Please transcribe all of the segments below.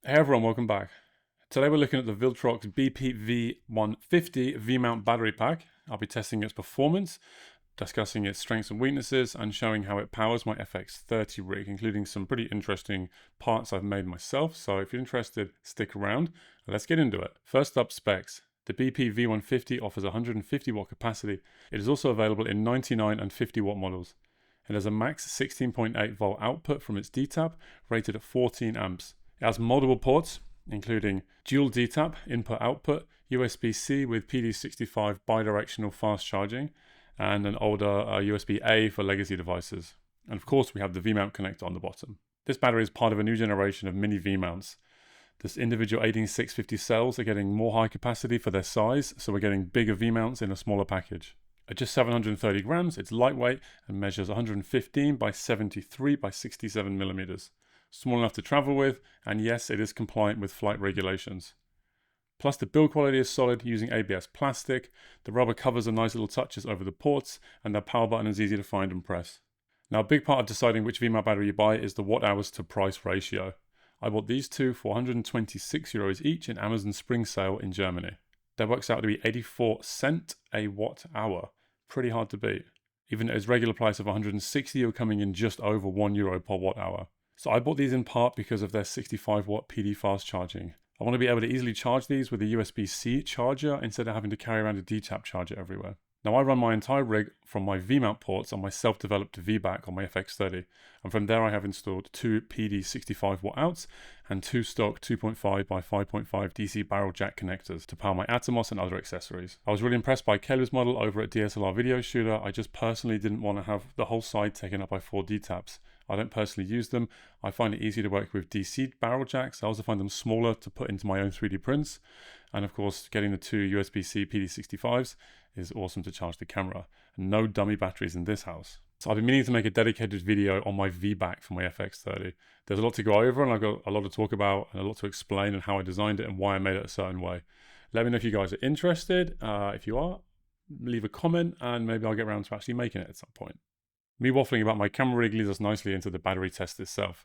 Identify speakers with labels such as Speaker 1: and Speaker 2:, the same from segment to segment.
Speaker 1: Hey everyone, welcome back. Today we're looking at the Viltrox BP V150 V-mount battery pack. I'll be testing its performance, discussing its strengths and weaknesses, and showing how it powers my FX30 rig, including some pretty interesting parts I've made myself. So if you're interested, stick around. Let's get into it. First up, specs. The BP V150 offers 150 watt capacity. It is also available in 99 and 50 watt models. It has a max 16.8 volt output from its D-tap, rated at 14 amps. It has multiple ports, including dual D-tap, input-output, USB-C with PD65 bidirectional fast charging, and an older USB-A for legacy devices. And of course, we have the V-mount connector on the bottom. This battery is part of a new generation of mini V-mounts. This individual 18650 cells are getting more high capacity for their size, so we're getting bigger V-mounts in a smaller package. At just 730 grams, it's lightweight and measures 115 by 73 by 67 millimeters. Small enough to travel with, and yes, it is compliant with flight regulations. Plus, the build quality is solid using ABS plastic, the rubber covers are nice little touches over the ports, and the power button is easy to find and press. Now, a big part of deciding which V-mount battery you buy is the watt hours to price ratio. I bought these two for 126 euros each in Amazon Spring Sale in Germany. That works out to be 84 cents a watt hour. Pretty hard to beat. Even at its regular price of 160, you're coming in just over €1 per watt hour. So I bought these in part because of their 65 watt PD fast charging. I want to be able to easily charge these with a USB-C charger instead of having to carry around a D-tap charger everywhere. Now I run my entire rig from my V-mount ports on my self-developed V-back on my FX30, and from there I have installed two PD 65 watt outs and two stock 2.5 by 5.5 DC barrel jack connectors to power my Atomos and other accessories. I was really impressed by Caleb's model over at DSLR Video Shooter. I just personally didn't want to have the whole side taken up by 4 D-taps. I don't personally use them. I find it easy to work with DC barrel jacks. I also find them smaller to put into my own 3D prints. And of course, getting the two USB-C PD65s is awesome to charge the camera. And no dummy batteries in this house. So I've been meaning to make a dedicated video on my V-back for my FX30. There's a lot to go over and I've got a lot to talk about and a lot to explain and how I designed it and why I made it a certain way. Let me know if you guys are interested. If you are, leave a comment and maybe I'll get around to actually making it at some point. Me waffling about my camera rig leads us nicely into the battery test itself.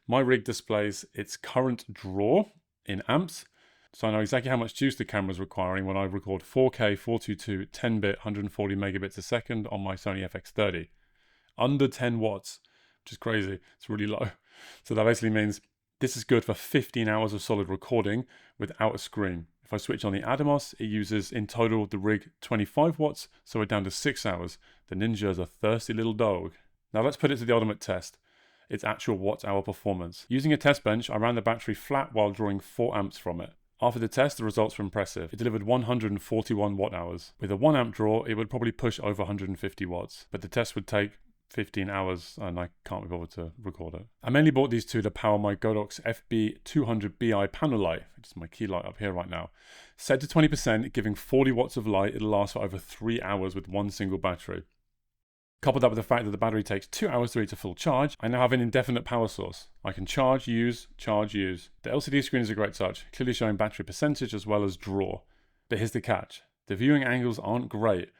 Speaker 1: My rig displays its current draw in amps, so I know exactly how much juice the camera is requiring when I record 4K 422 10-bit 140 megabits a second on my Sony FX30. Under 10 watts, which is crazy. It's really low. So that basically means this is good for 15 hours of solid recording without a screen. If I switch on the Atomos, it uses in total the rig 25 watts, so we're down to 6 hours. The Ninja is a thirsty little dog. Now let's put it to the ultimate test, its actual watt-hour performance. Using a test bench, I ran the battery flat while drawing 4 amps from it. After the test, the results were impressive. It delivered 141 watt hours. With a 1 amp draw, it would probably push over 150 watts, but the test would take 15 hours and I can't be bothered to record it. I mainly bought these two to power my Godox FB200BI panel light, which is my key light up here right now. Set to 20%, giving 40 watts of light, it'll last for over 3 hours with one single battery. Coupled that with the fact that the battery takes 2 hours to reach a full charge, I now have an indefinite power source. I can charge, use, charge, use. The LCD screen is a great touch, clearly showing battery percentage as well as draw. But here's the catch. The viewing angles aren't great.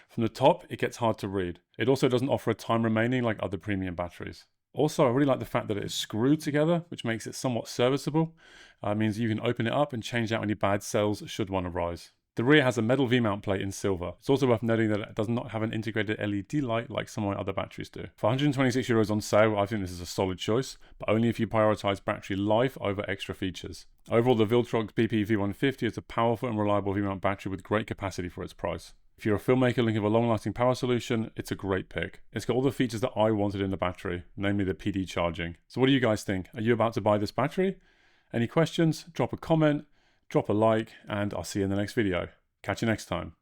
Speaker 1: From the top, it gets hard to read. It also doesn't offer a time remaining like other premium batteries. Also, I really like the fact that it is screwed together, which makes it somewhat serviceable. It means you can open it up and change out any bad cells should one arise. The rear has a metal V-mount plate in silver. It's also worth noting that it does not have an integrated LED light like some of my other batteries do. For 126 euros on sale, I think this is a solid choice, but only if you prioritize battery life over extra features. Overall, the Viltrox BP V150 is a powerful and reliable V-mount battery with great capacity for its price. If you're a filmmaker looking for a long-lasting power solution, it's a great pick. It's got all the features that I wanted in the battery, namely the PD charging. So what do you guys think? Are you about to buy this battery? Any questions? Drop a comment, drop a like, and I'll see you in the next video. Catch you next time.